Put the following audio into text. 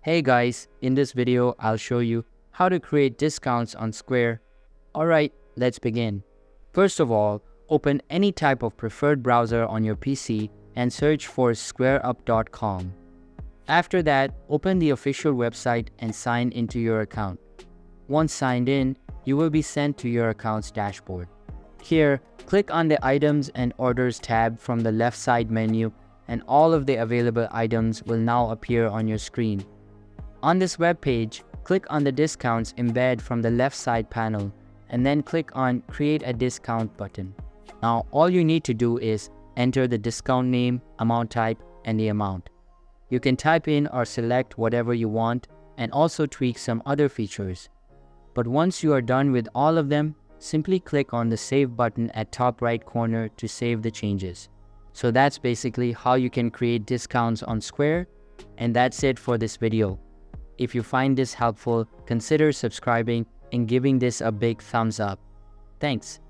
Hey guys, in this video I'll show you how to create discounts on Square. Alright, let's begin. First of all, open any type of preferred browser on your PC and search for squareup.com. After that, open the official website and sign into your account. Once signed in, you will be sent to your account's dashboard. Here, click on the Items and Orders tab from the left side menu, and all of the available items will now appear on your screen. On this web page, click on the Discounts embed from the left side panel, and then click on Create a Discount button. Now, all you need to do is enter the discount name, amount type, and the amount. You can type in or select whatever you want and also tweak some other features. But once you are done with all of them, simply click on the Save button at top right corner to save the changes. So that's basically how you can create discounts on Square, and that's it for this video. If you find this helpful, consider subscribing and giving this a big thumbs up. Thanks.